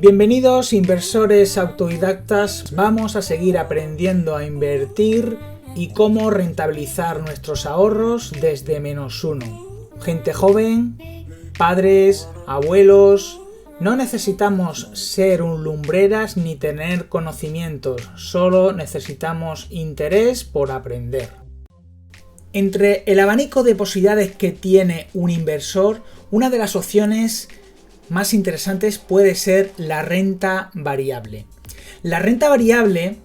Bienvenidos inversores autodidactas, vamos a seguir aprendiendo a invertir y cómo rentabilizar nuestros ahorros desde -1. Gente joven, padres, abuelos, no necesitamos ser un lumbreras ni tener conocimientos, solo necesitamos interés por aprender. Entre el abanico de posibilidades que tiene un inversor, una de las opciones más interesantes puede ser la renta variable. La renta variable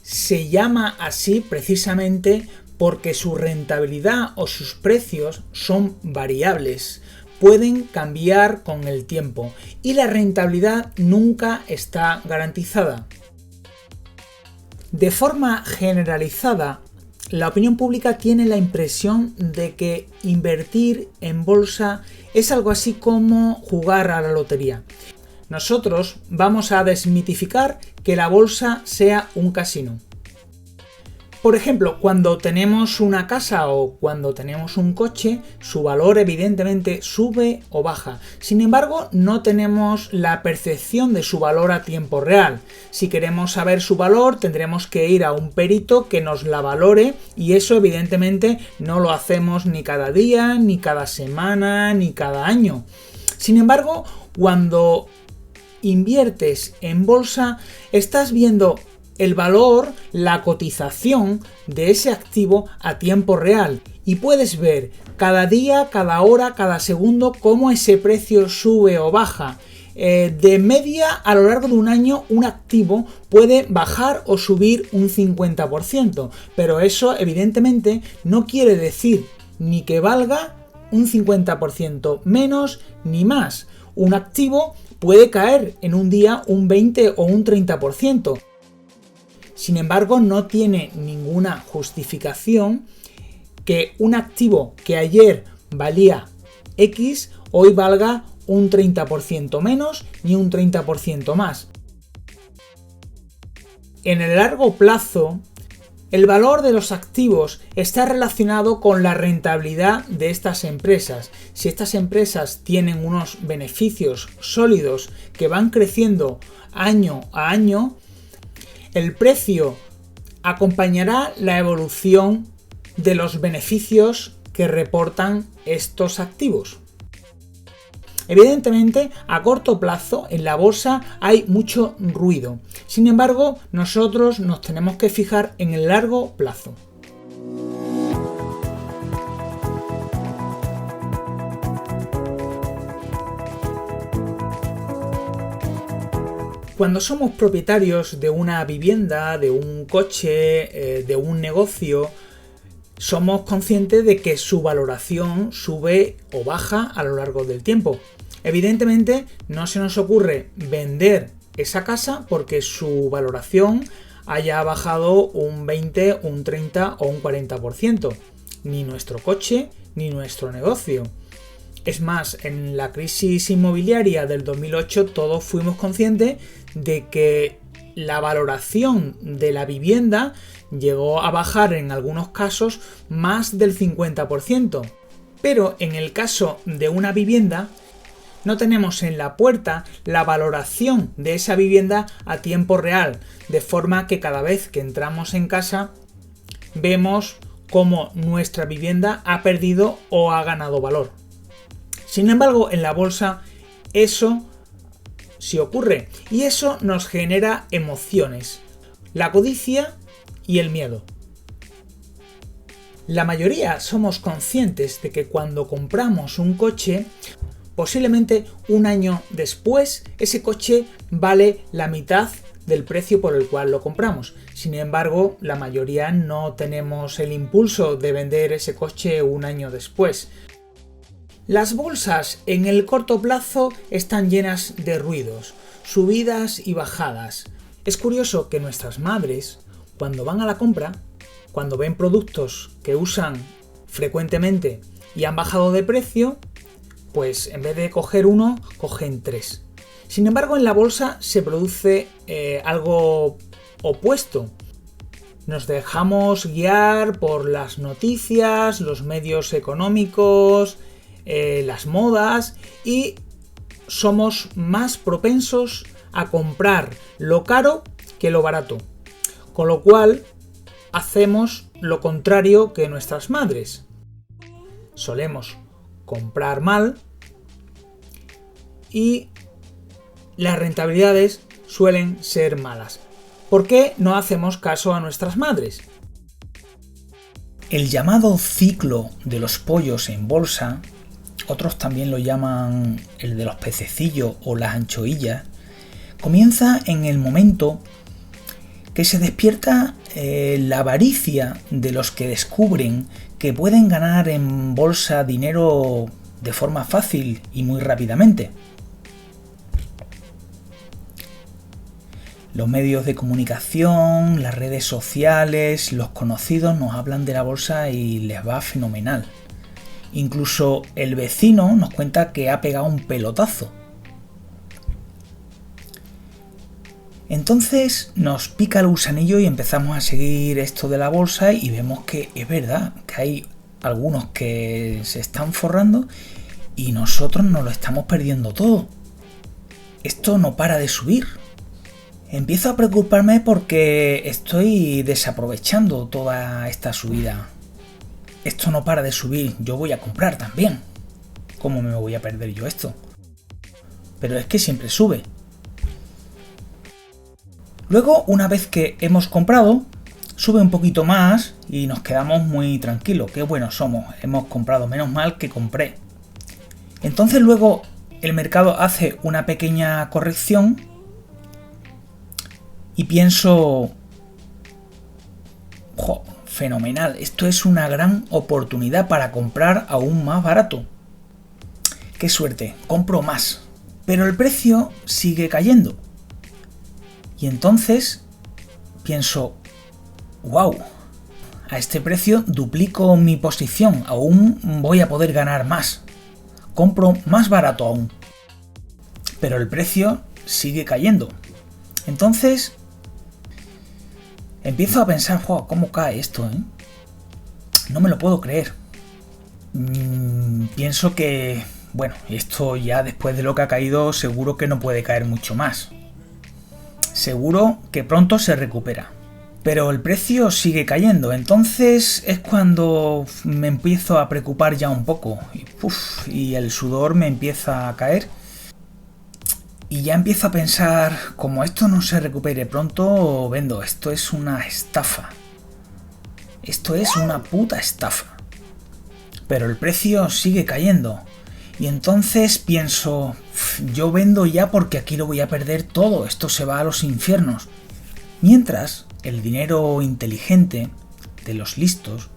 se llama así precisamente porque su rentabilidad o sus precios son variables, pueden cambiar con el tiempo y la rentabilidad nunca está garantizada. De forma generalizada, la opinión pública tiene la impresión de que invertir en bolsa es algo así como jugar a la lotería. Nosotros vamos a desmitificar que la bolsa sea un casino. Por ejemplo, cuando tenemos una casa o cuando tenemos un coche, su valor evidentemente sube o baja. Sin embargo, no tenemos la percepción de su valor a tiempo real. Si queremos saber su valor, tendremos que ir a un perito que nos la valore y eso evidentemente no lo hacemos ni cada día, ni cada semana, ni cada año. Sin embargo, cuando inviertes en bolsa, estás viendo el valor, la cotización de ese activo a tiempo real y puedes ver cada día, cada hora, cada segundo cómo ese precio sube o baja. De media, a lo largo de un año, un activo puede bajar o subir un 50%, pero eso evidentemente no quiere decir ni que valga un 50% menos ni más. Un activo puede caer en un día un 20 o un 30%. Sin embargo, no tiene ninguna justificación que un activo que ayer valía X, hoy valga un 30% menos ni un 30% más. En el largo plazo, el valor de los activos está relacionado con la rentabilidad de estas empresas. Si estas empresas tienen unos beneficios sólidos que van creciendo año a año, el precio acompañará la evolución de los beneficios que reportan estos activos. Evidentemente, a corto plazo en la bolsa hay mucho ruido. Sin embargo, nosotros nos tenemos que fijar en el largo plazo. Cuando somos propietarios de una vivienda, de un coche, de un negocio, somos conscientes de que su valoración sube o baja a lo largo del tiempo. Evidentemente, no se nos ocurre vender esa casa porque su valoración haya bajado un 20, un 30 o un 40%. Ni nuestro coche, ni nuestro negocio. Es más, en la crisis inmobiliaria del 2008 todos fuimos conscientes de que la valoración de la vivienda llegó a bajar en algunos casos más del 50%. Pero en el caso de una vivienda, no tenemos en la puerta la valoración de esa vivienda a tiempo real, de forma que cada vez que entramos en casa vemos cómo nuestra vivienda ha perdido o ha ganado valor. Sin embargo, en la bolsa eso sí ocurre y eso nos genera emociones, la codicia y el miedo. La mayoría somos conscientes de que cuando compramos un coche, posiblemente un año después ese coche vale la mitad del precio por el cual lo compramos. Sin embargo, la mayoría no tenemos el impulso de vender ese coche un año después. Las bolsas en el corto plazo están llenas de ruidos, subidas y bajadas. Es curioso que nuestras madres, cuando van a la compra, cuando ven productos que usan frecuentemente y han bajado de precio, pues en vez de coger uno, cogen 3. Sin embargo, en la bolsa se produce algo opuesto. Nos dejamos guiar por las noticias, los medios económicos, las modas y somos más propensos a comprar lo caro que lo barato, con lo cual hacemos lo contrario que nuestras madres. Solemos comprar mal y las rentabilidades suelen ser malas. ¿Por qué no hacemos caso a nuestras madres? El llamado ciclo de los pollos en bolsa, otros también lo llaman el de los pececillos o las anchoillas, comienza en el momento que se despierta la avaricia de los que descubren que pueden ganar en bolsa dinero de forma fácil y muy rápidamente. Los medios de comunicación, las redes sociales, los conocidos nos hablan de la bolsa y les va fenomenal. Incluso el vecino nos cuenta que ha pegado un pelotazo. Entonces nos pica el gusanillo y empezamos a seguir esto de la bolsa y vemos que es verdad, que hay algunos que se están forrando y nosotros nos lo estamos perdiendo todo. Esto no para de subir. Empiezo a preocuparme porque estoy desaprovechando toda esta subida. Esto no para de subir, yo voy a comprar también. ¿Cómo me voy a perder yo esto? Pero es que siempre sube. Luego, una vez que hemos comprado, sube un poquito más y nos quedamos muy tranquilos. Qué buenos somos, hemos comprado, menos mal que compré. Entonces luego el mercado hace una pequeña corrección y pienso, fenomenal, esto es una gran oportunidad para comprar aún más barato. Qué suerte, compro más. Pero el precio sigue cayendo. Y entonces pienso, wow, a este precio duplico mi posición, aún voy a poder ganar más. Compro más barato aún. Pero el precio sigue cayendo. Entonces empiezo a pensar, ¿cómo cae esto? No me lo puedo creer. Pienso que, bueno, esto ya después de lo que ha caído seguro que no puede caer mucho más. Seguro que pronto se recupera. Pero el precio sigue cayendo, entonces es cuando me empiezo a preocupar ya un poco. Y el sudor me empieza a caer. Y ya empiezo a pensar, como esto no se recupere pronto, vendo. Esto es una estafa. Esto es una puta estafa. Pero el precio sigue cayendo. Y entonces pienso, yo vendo ya porque aquí lo voy a perder todo, esto se va a los infiernos. Mientras, el dinero inteligente de los listos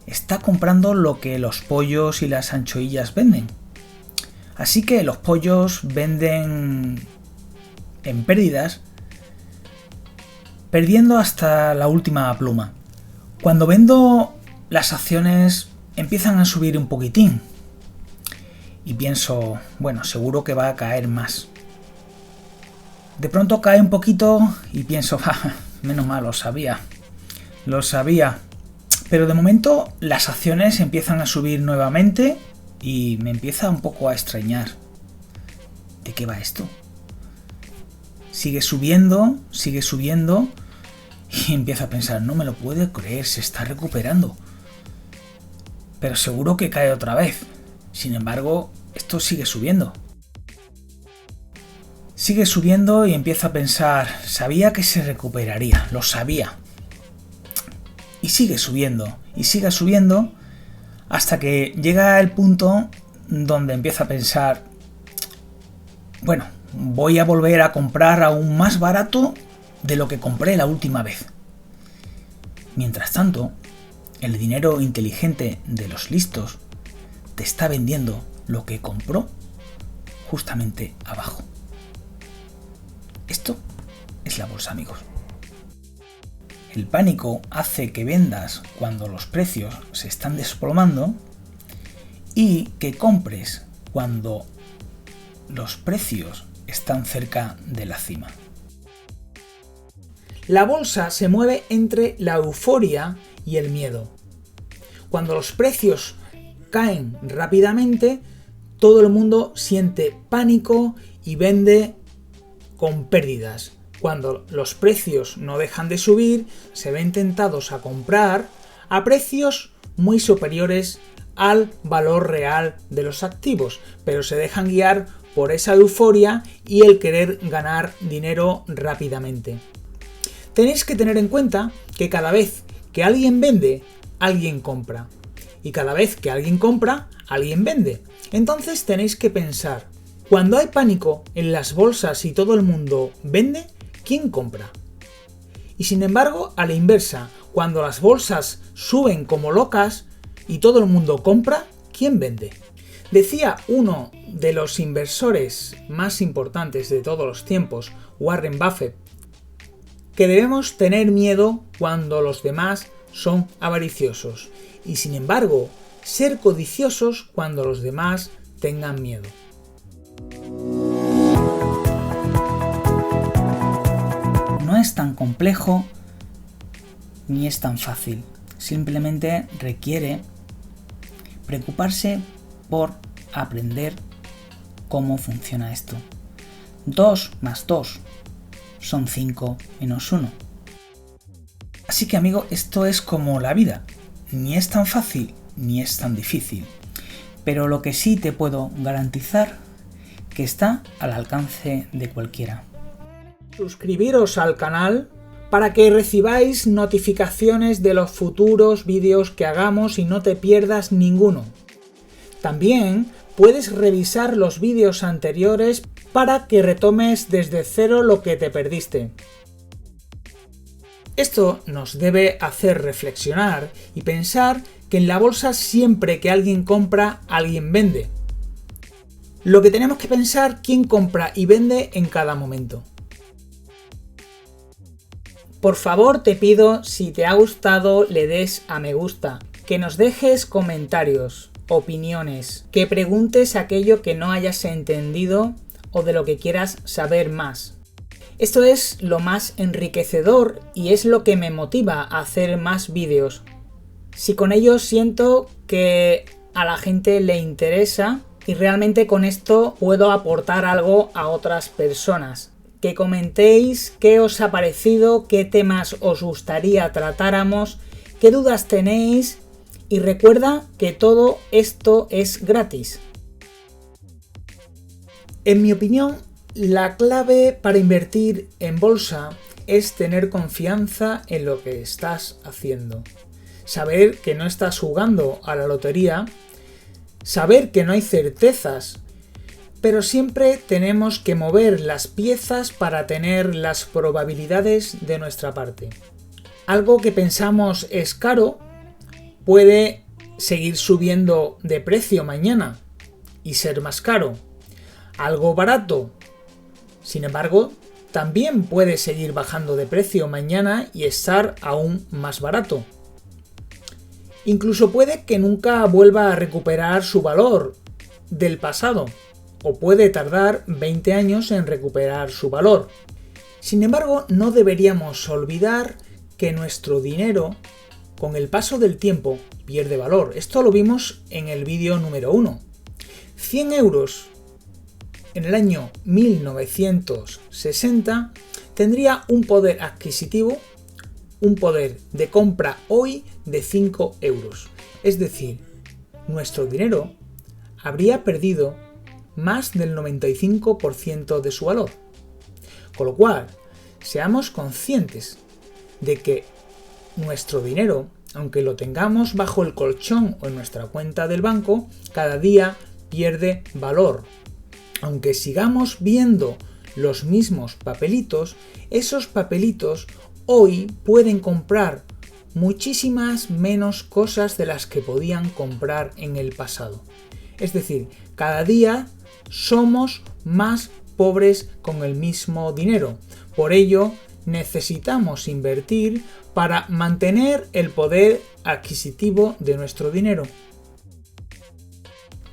está comprando lo que los pollos y las anchoillas venden. Así que los pollos venden en pérdidas, perdiendo hasta la última pluma. Cuando vendo, las acciones empiezan a subir un poquitín. Y pienso, bueno, seguro que va a caer más. De pronto cae un poquito y pienso, menos mal, lo sabía. Pero de momento las acciones empiezan a subir nuevamente y me empieza un poco a extrañar. ¿De qué va esto? Sigue subiendo y empiezo a pensar, no me lo puedo creer, se está recuperando. Pero seguro que cae otra vez. Sin embargo, esto sigue subiendo. Sigue subiendo y empiezo a pensar, sabía que se recuperaría, lo sabía. Y sigue subiendo hasta que llega el punto donde empiezo a pensar, bueno, voy a volver a comprar aún más barato de lo que compré la última vez. Mientras tanto, el dinero inteligente de los listos te está vendiendo lo que compró justamente abajo. Esto es la bolsa, amigos. El pánico hace que vendas cuando los precios se están desplomando y que compres cuando los precios están cerca de la cima. La bolsa se mueve entre la euforia y el miedo. Cuando los precios caen rápidamente, todo el mundo siente pánico y vende con pérdidas. Cuando los precios no dejan de subir, se ven tentados a comprar a precios muy superiores al valor real de los activos, pero se dejan guiar por esa euforia y el querer ganar dinero rápidamente. Tenéis que tener en cuenta que cada vez que alguien vende, alguien compra. Y cada vez que alguien compra, alguien vende. Entonces tenéis que pensar, cuando hay pánico en las bolsas y todo el mundo vende, ¿quién compra? Y sin embargo, a la inversa, cuando las bolsas suben como locas y todo el mundo compra, ¿quién vende? Decía uno de los inversores más importantes de todos los tiempos, Warren Buffett, que debemos tener miedo cuando los demás son avariciosos y sin embargo ser codiciosos cuando los demás tengan miedo. No es tan complejo ni es tan fácil, simplemente requiere preocuparse por aprender cómo funciona esto. 2 más 2 son 5 menos 1. Así que amigo, esto es como la vida, ni es tan fácil ni es tan difícil, pero lo que sí te puedo garantizar que está al alcance de cualquiera. Suscribiros al canal para que recibáis notificaciones de los futuros vídeos que hagamos y no te pierdas ninguno. También puedes revisar los vídeos anteriores para que retomes desde cero lo que te perdiste. Esto nos debe hacer reflexionar y pensar que en la bolsa siempre que alguien compra, alguien vende. Lo que tenemos que pensar quién compra y vende en cada momento. Por favor te pido, si te ha gustado, le des a me gusta, que nos dejes comentarios, opiniones, que preguntes aquello que no hayas entendido o de lo que quieras saber más. Esto es lo más enriquecedor y es lo que me motiva a hacer más vídeos. Si con ello siento que a la gente le interesa y realmente con esto puedo aportar algo a otras personas. Que comentéis qué os ha parecido, qué temas os gustaría tratáramos, qué dudas tenéis y recuerda que todo esto es gratis. En mi opinión, la clave para invertir en bolsa es tener confianza en lo que estás haciendo. Saber que no estás jugando a la lotería, saber que no hay certezas, pero siempre tenemos que mover las piezas para tener las probabilidades de nuestra parte. Algo que pensamos es caro puede seguir subiendo de precio mañana y ser más caro. Algo barato, sin embargo, también puede seguir bajando de precio mañana y estar aún más barato. Incluso puede que nunca vuelva a recuperar su valor del pasado, o puede tardar 20 años en recuperar su valor. Sin embargo, no deberíamos olvidar que nuestro dinero, con el paso del tiempo, pierde valor. Esto lo vimos en el vídeo número 1. 100 euros en el año 1960 tendría un poder adquisitivo, un poder de compra hoy de 5 euros. Es decir, nuestro dinero habría perdido más del 95% de su valor. Con lo cual, seamos conscientes de que nuestro dinero, aunque lo tengamos bajo el colchón o en nuestra cuenta del banco, cada día pierde valor. Aunque sigamos viendo los mismos papelitos, esos papelitos hoy pueden comprar muchísimas menos cosas de las que podían comprar en el pasado. Es decir, cada día somos más pobres con el mismo dinero. Por ello, necesitamos invertir para mantener el poder adquisitivo de nuestro dinero.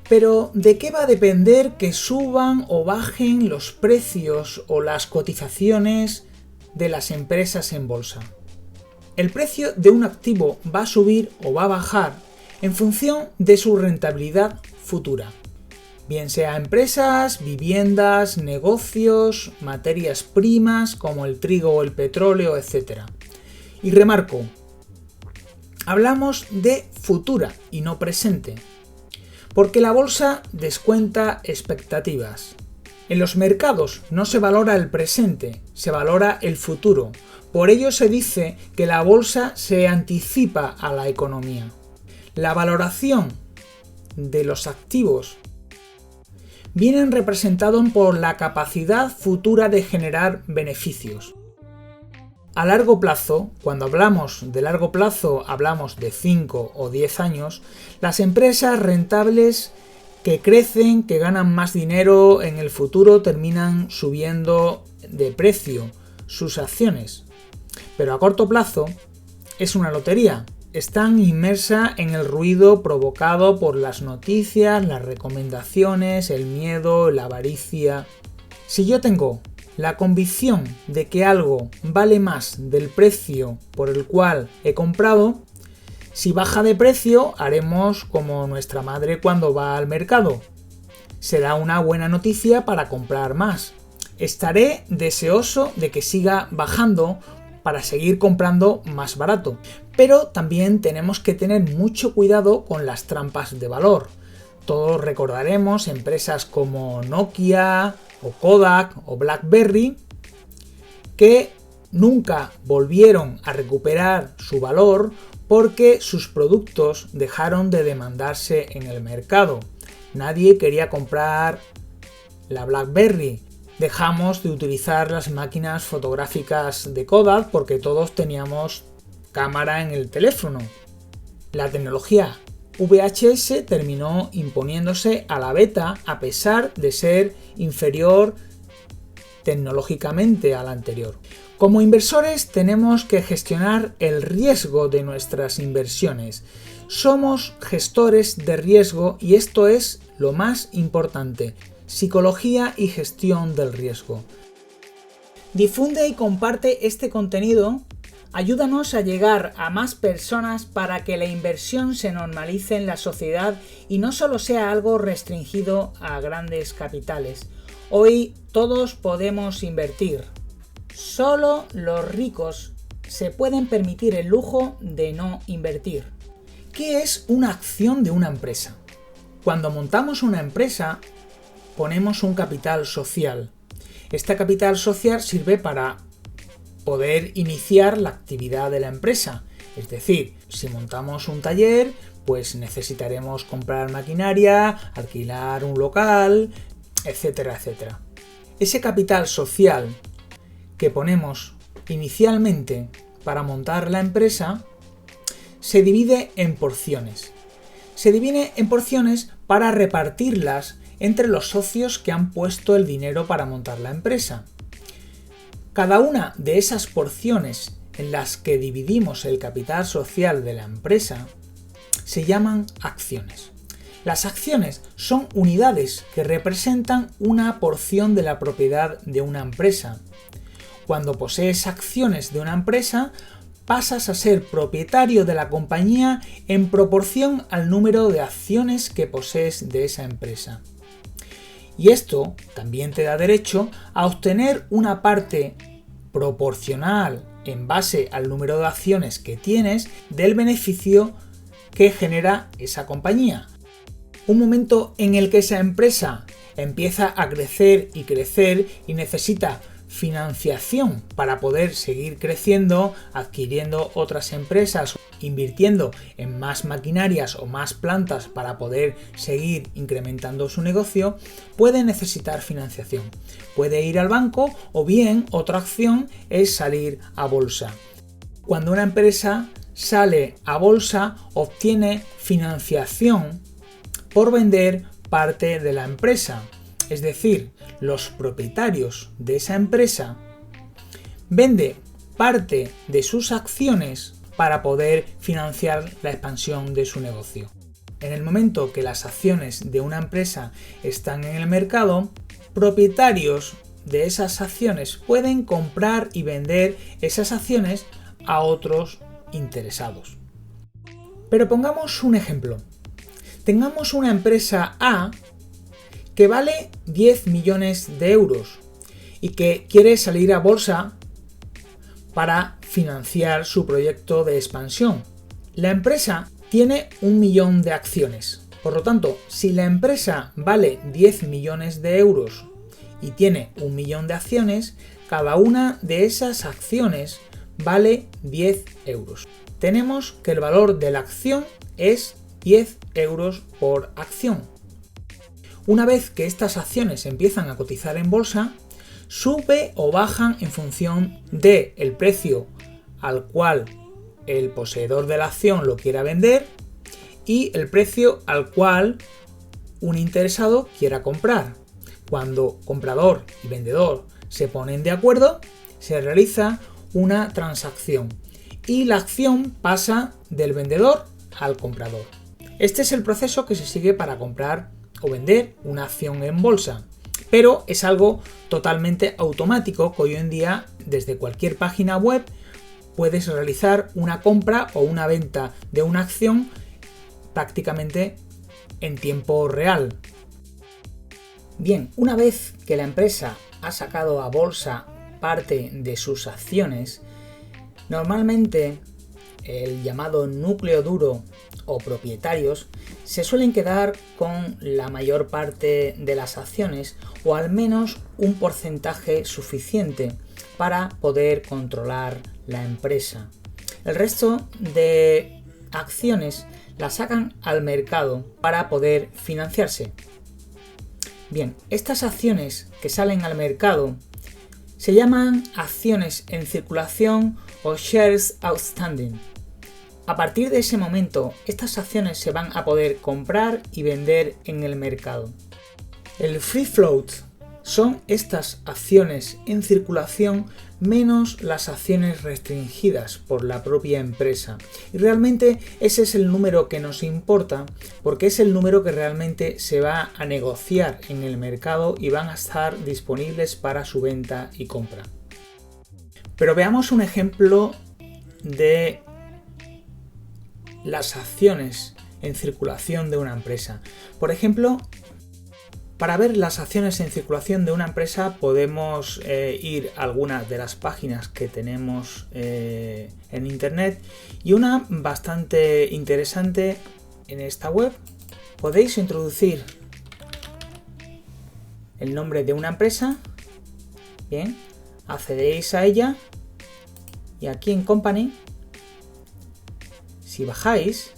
Pero, ¿de qué va a depender que suban o bajen los precios o las cotizaciones de las empresas en bolsa? El precio de un activo va a subir o va a bajar en función de su rentabilidad futura. bien sea empresas, viviendas, negocios, materias primas como el trigo o el petróleo, etc. Y remarco, hablamos de futura y no presente, porque la bolsa descuenta expectativas. En los mercados no se valora el presente, se valora el futuro. Por ello se dice que la bolsa se anticipa a la economía. La valoración de los activos vienen representados por la capacidad futura de generar beneficios. A largo plazo, cuando hablamos de largo plazo, hablamos de 5 o 10 años, las empresas rentables que crecen, que ganan más dinero en el futuro, terminan subiendo de precio sus acciones. Pero a corto plazo es una lotería. Están inmersas en el ruido provocado por las noticias, las recomendaciones, el miedo, la avaricia. Si yo tengo la convicción de que algo vale más del precio por el cual he comprado, si baja de precio haremos como nuestra madre cuando va al mercado. Será una buena noticia para comprar más. Estaré deseoso de que siga bajando para seguir comprando más barato. Pero también tenemos que tener mucho cuidado con las trampas de valor. Todos recordaremos empresas como Nokia o Kodak o BlackBerry que nunca volvieron a recuperar su valor porque sus productos dejaron de demandarse en el mercado. Nadie quería comprar la BlackBerry. Dejamos de utilizar las máquinas fotográficas de Kodak porque todos teníamos cámara en el teléfono. La tecnología VHS terminó imponiéndose a la beta a pesar de ser inferior tecnológicamente a la anterior. Como inversores tenemos que gestionar el riesgo de nuestras inversiones. Somos gestores de riesgo y esto es lo más importante. Psicología y gestión del riesgo. Difunde y comparte este contenido. Ayúdanos a llegar a más personas para que la inversión se normalice en la sociedad y no solo sea algo restringido a grandes capitales. Hoy todos podemos invertir. Solo los ricos se pueden permitir el lujo de no invertir. ¿Qué es una acción de una empresa? Cuando montamos una empresa, ponemos un capital social. Este capital social sirve para poder iniciar la actividad de la empresa. Es decir, si montamos un taller, pues necesitaremos comprar maquinaria, alquilar un local, etcétera, etcétera. Ese capital social que ponemos inicialmente para montar la empresa se divide en porciones. Se divide en porciones para repartirlas entre los socios que han puesto el dinero para montar la empresa. Cada una de esas porciones en las que dividimos el capital social de la empresa se llaman acciones. Las acciones son unidades que representan una porción de la propiedad de una empresa. Cuando posees acciones de una empresa, pasas a ser propietario de la compañía en proporción al número de acciones que posees de esa empresa. Y esto también te da derecho a obtener una parte proporcional en base al número de acciones que tienes del beneficio que genera esa compañía. Un momento en el que esa empresa empieza a crecer y necesita financiación para poder seguir creciendo, adquiriendo otras empresas, invirtiendo en más maquinarias o más plantas para poder seguir incrementando su negocio, puede necesitar financiación. Puede ir al banco o bien otra opción es salir a bolsa. Cuando una empresa sale a bolsa, obtiene financiación por vender parte de la empresa. Es decir, los propietarios de esa empresa venden parte de sus acciones para poder financiar la expansión de su negocio. En el momento que las acciones de una empresa están en el mercado, propietarios de esas acciones pueden comprar y vender esas acciones a otros interesados. Pero pongamos un ejemplo. Tengamos una empresa A que vale 10 millones de euros y que quiere salir a bolsa para financiar su proyecto de expansión. La empresa tiene 1 millón de acciones. Por lo tanto, si la empresa vale 10 millones de euros y tiene 1 millón de acciones, cada una de esas acciones vale 10 euros. Tenemos que el valor de la acción es 10 euros por acción. Una vez que estas acciones empiezan a cotizar en bolsa, sube o bajan en función del precio al cual el poseedor de la acción lo quiera vender y el precio al cual un interesado quiera comprar. Cuando comprador y vendedor se ponen de acuerdo, se realiza una transacción y la acción pasa del vendedor al comprador. Este es el proceso que se sigue para comprar o vender una acción en bolsa, pero es algo totalmente automático que hoy en día desde cualquier página web puedes realizar una compra o una venta de una acción prácticamente en tiempo real. Bien, una vez que la empresa ha sacado a bolsa parte de sus acciones, normalmente el llamado núcleo duro o propietarios se suelen quedar con la mayor parte de las acciones o al menos un porcentaje suficiente para poder controlar la empresa. El resto de acciones las sacan al mercado para poder financiarse. Bien, estas acciones que salen al mercado se llaman acciones en circulación o shares outstanding. A partir de ese momento, estas acciones se van a poder comprar y vender en el mercado. El free float son estas acciones en circulación menos las acciones restringidas por la propia empresa. Y realmente ese es el número que nos importa porque es el número que realmente se va a negociar en el mercado y van a estar disponibles para su venta y compra. Pero veamos un ejemplo de las acciones en circulación de una empresa. Por ejemplo, para ver las acciones en circulación de una empresa podemos ir a algunas de las páginas que tenemos en internet y una bastante interesante en esta web. Podéis introducir el nombre de una empresa, bien, accedéis a ella y aquí en Company, si bajáis,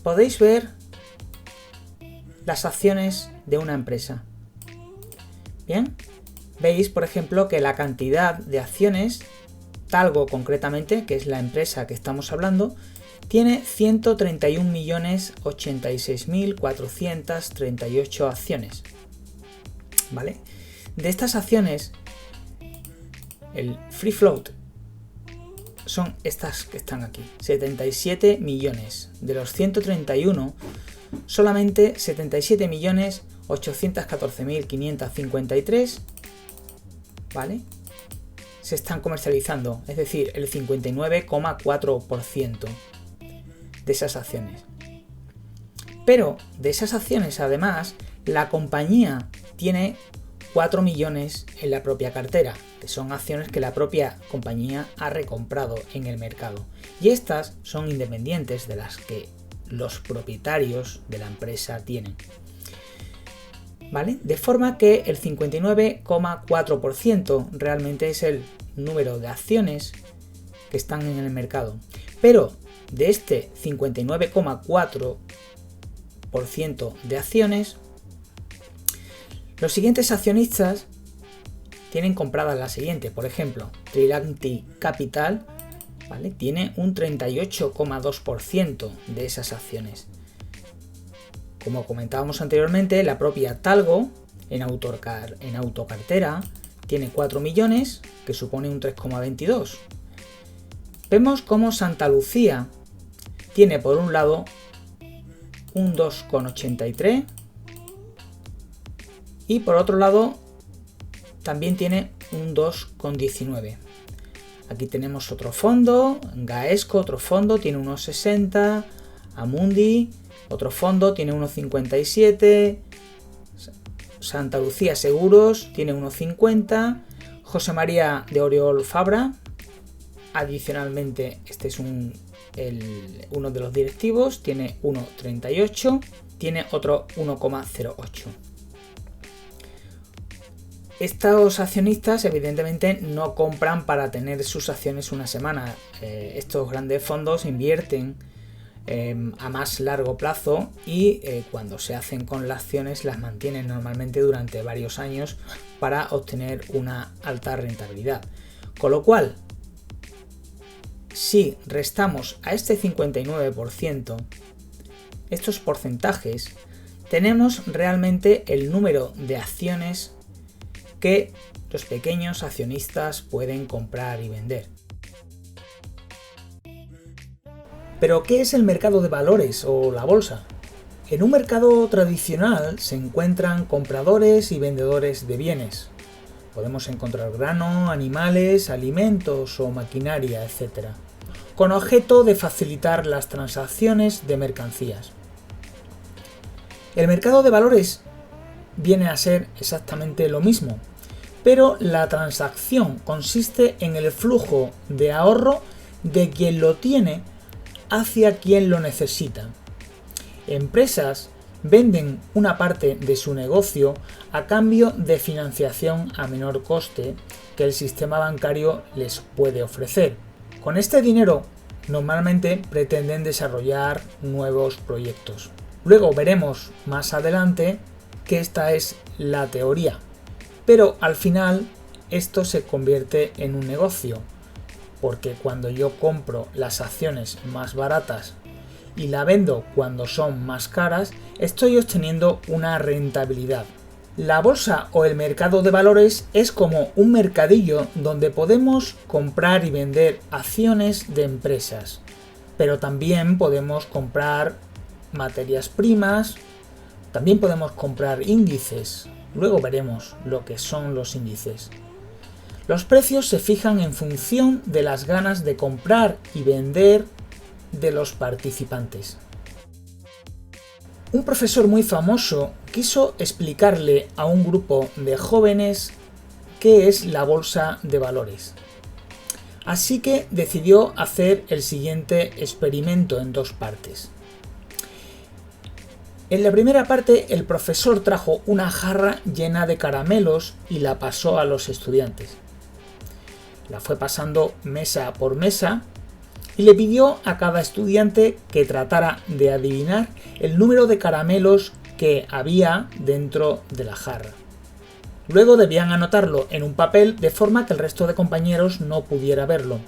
podéis ver las acciones de una empresa. Bien, veis por ejemplo que la cantidad de acciones, Talgo concretamente, que es la empresa que estamos hablando, tiene 131.086.438 acciones. ¿Vale? De estas acciones, el free float son estas que están aquí, 77 millones. De los 131, solamente 77.814.553, ¿vale?, se están comercializando, es decir, el 59,4% de esas acciones. Pero de esas acciones, además, la compañía tiene 4 millones en la propia cartera, que son acciones que la propia compañía ha recomprado en el mercado. Y estas son independientes de las que los propietarios de la empresa tienen. ¿Vale? De forma que el 59,4% realmente es el número de acciones que están en el mercado. Pero de este 59,4% de acciones, los siguientes accionistas tienen compradas la siguiente. Por ejemplo, Trilanti Capital, ¿vale?, tiene un 38,2% de esas acciones. Como comentábamos anteriormente, la propia Talgo en autocartera tiene 4 millones, que supone un 3,22%. Vemos cómo Santa Lucía tiene por un lado un 2,83% y por otro lado también tiene un 2,19%. Aquí tenemos otro fondo, Gaesco, otro fondo, tiene 1,60, Amundi, otro fondo, tiene 1,57, Santa Lucía Seguros, tiene 1,50, José María de Oriol Fabra, adicionalmente este es uno de los directivos, tiene 1,38, tiene otro 1,08. Estos accionistas evidentemente no compran para tener sus acciones una semana. Estos grandes fondos invierten a más largo plazo y cuando se hacen con las acciones las mantienen normalmente durante varios años para obtener una alta rentabilidad. Con lo cual, si restamos a este 59% estos porcentajes, tenemos realmente el número de acciones que los pequeños accionistas pueden comprar y vender. ¿Pero qué es el mercado de valores o la bolsa? En un mercado tradicional se encuentran compradores y vendedores de bienes. Podemos encontrar grano, animales, alimentos o maquinaria, etc., con objeto de facilitar las transacciones de mercancías. El mercado de valores viene a ser exactamente lo mismo, pero la transacción consiste en el flujo de ahorro de quien lo tiene hacia quien lo necesita. Empresas venden una parte de su negocio a cambio de financiación a menor coste que el sistema bancario les puede ofrecer. Con este dinero normalmente pretenden desarrollar nuevos proyectos. Luego veremos más adelante que esta es la teoría, pero al final esto se convierte en un negocio, porque cuando yo compro las acciones más baratas y la vendo cuando son más caras, estoy obteniendo una rentabilidad. La bolsa o el mercado de valores es como un mercadillo donde podemos comprar y vender acciones de empresas, pero también podemos comprar materias primas, también podemos comprar índices. Luego veremos lo que son los índices. Los precios se fijan en función de las ganas de comprar y vender de los participantes. Un profesor muy famoso quiso explicarle a un grupo de jóvenes qué es la bolsa de valores. Así que decidió hacer el siguiente experimento en dos partes. En la primera parte, el profesor trajo una jarra llena de caramelos y la pasó a los estudiantes. La fue pasando mesa por mesa y le pidió a cada estudiante que tratara de adivinar el número de caramelos que había dentro de la jarra. Luego debían anotarlo en un papel de forma que el resto de compañeros no pudiera verlo.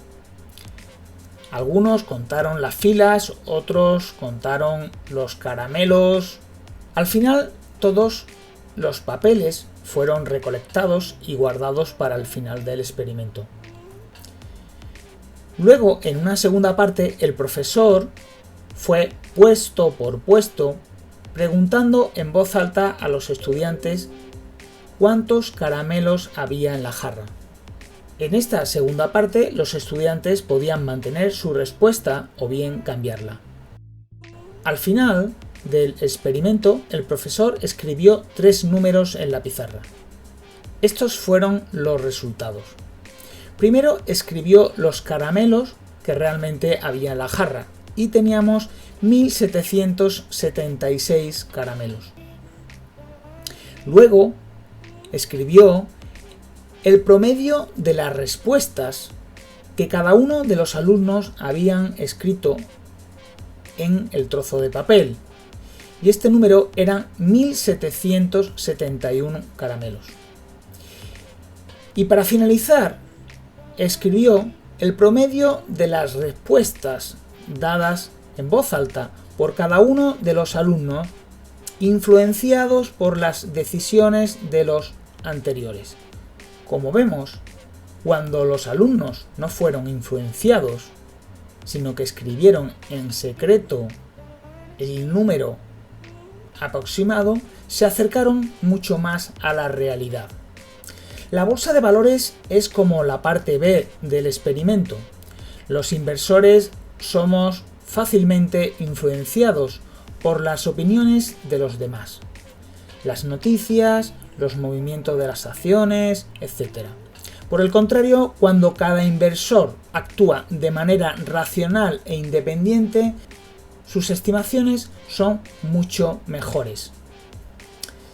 Algunos contaron las filas, otros contaron los caramelos. Al final, todos los papeles fueron recolectados y guardados para el final del experimento. Luego, en una segunda parte, el profesor fue puesto por puesto preguntando en voz alta a los estudiantes cuántos caramelos había en la jarra. En esta segunda parte, los estudiantes podían mantener su respuesta o bien cambiarla. Al final del experimento, el profesor escribió 3 números en la pizarra. Estos fueron los resultados. Primero escribió los caramelos que realmente había en la jarra y teníamos 1776 caramelos. Luego escribió el promedio de las respuestas que cada uno de los alumnos habían escrito en el trozo de papel. Y este número eran 1771 caramelos. Y para finalizar, escribió el promedio de las respuestas dadas en voz alta por cada uno de los alumnos, influenciados por las decisiones de los anteriores. Como vemos, cuando los alumnos no fueron influenciados, sino que escribieron en secreto el número aproximado, se acercaron mucho más a la realidad. La bolsa de valores es como la parte B del experimento. Los inversores somos fácilmente influenciados por las opiniones de los demás, las noticias, los movimientos de las acciones, etc. Por el contrario, cuando cada inversor actúa de manera racional e independiente, sus estimaciones son mucho mejores.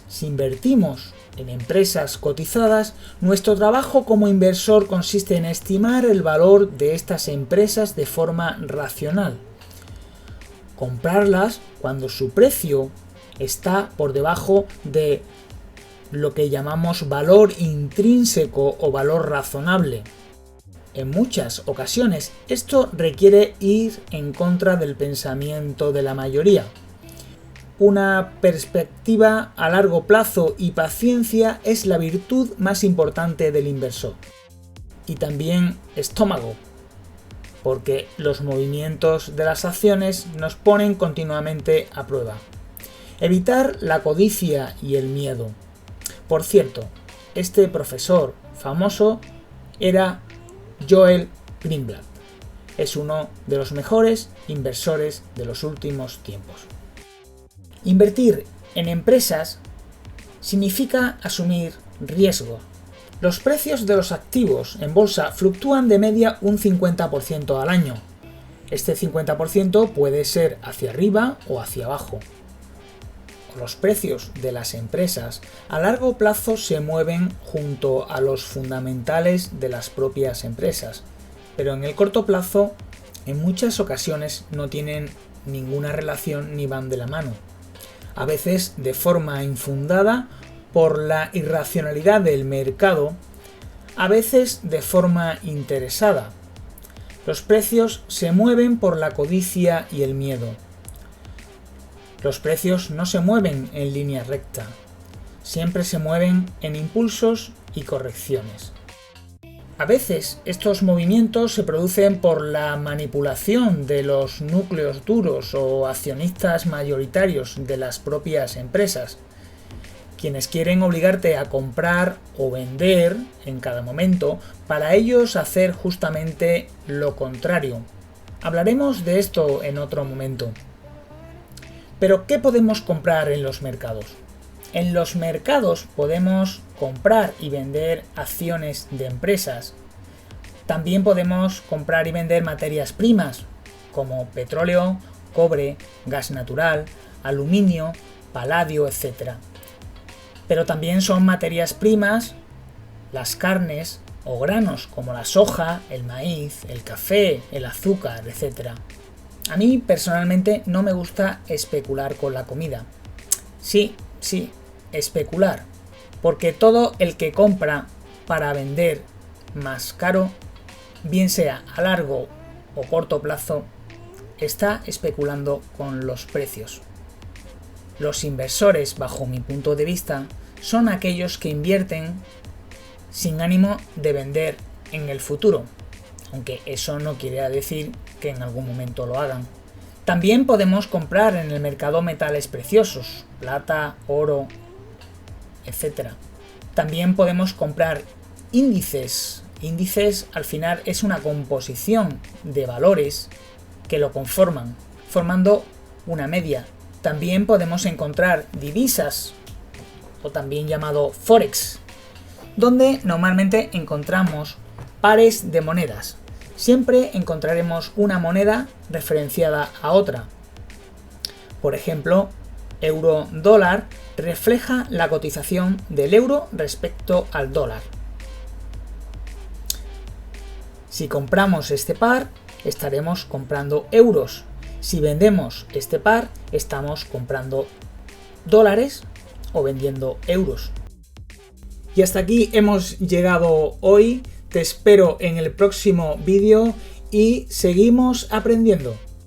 Si invertimos en empresas cotizadas, nuestro trabajo como inversor consiste en estimar el valor de estas empresas de forma racional. Comprarlas cuando su precio está por debajo de lo que llamamos valor intrínseco o valor razonable. En muchas ocasiones esto requiere ir en contra del pensamiento de la mayoría. Una perspectiva a largo plazo y paciencia es la virtud más importante del inversor. Y también estómago, porque los movimientos de las acciones nos ponen continuamente a prueba. Evitar la codicia y el miedo. Por cierto, este profesor famoso era Joel Greenblatt. Es uno de los mejores inversores de los últimos tiempos. Invertir en empresas significa asumir riesgo. Los precios de los activos en bolsa fluctúan de media un 50% al año. Este 50% puede ser hacia arriba o hacia abajo. Los precios de las empresas a largo plazo se mueven junto a los fundamentales de las propias empresas, pero en el corto plazo en muchas ocasiones no tienen ninguna relación ni van de la mano. A veces de forma infundada por la irracionalidad del mercado, a veces de forma interesada. Los precios se mueven por la codicia y el miedo. Los precios no se mueven en línea recta, siempre se mueven en impulsos y correcciones. A veces estos movimientos se producen por la manipulación de los núcleos duros o accionistas mayoritarios de las propias empresas, quienes quieren obligarte a comprar o vender en cada momento para ellos hacer justamente lo contrario. Hablaremos de esto en otro momento. Pero ¿qué podemos comprar en los mercados? En los mercados podemos comprar y vender acciones de empresas. También podemos comprar y vender materias primas como petróleo, cobre, gas natural, aluminio, paladio, etc. Pero también son materias primas las carnes o granos como la soja, el maíz, el café, el azúcar, etc. A mí personalmente no me gusta especular con la comida. Sí, especular, porque todo el que compra para vender más caro, bien sea a largo o corto plazo, está especulando con los precios. Los inversores, bajo mi punto de vista, son aquellos que invierten sin ánimo de vender en el futuro, aunque eso no quiere decir que en algún momento lo hagan. También podemos comprar en el mercado metales preciosos, plata, oro, etc. También podemos comprar índices. Índices al final es una composición de valores que lo conforman, formando una media. También podemos encontrar divisas, o también llamado Forex, donde normalmente encontramos pares de monedas. Siempre encontraremos una moneda referenciada a otra. Por ejemplo, euro-dólar refleja la cotización del euro respecto al dólar. Si compramos este par, estaremos comprando euros. Si vendemos este par, estamos comprando dólares o vendiendo euros. Y hasta aquí hemos llegado hoy. Te espero en el próximo vídeo y seguimos aprendiendo.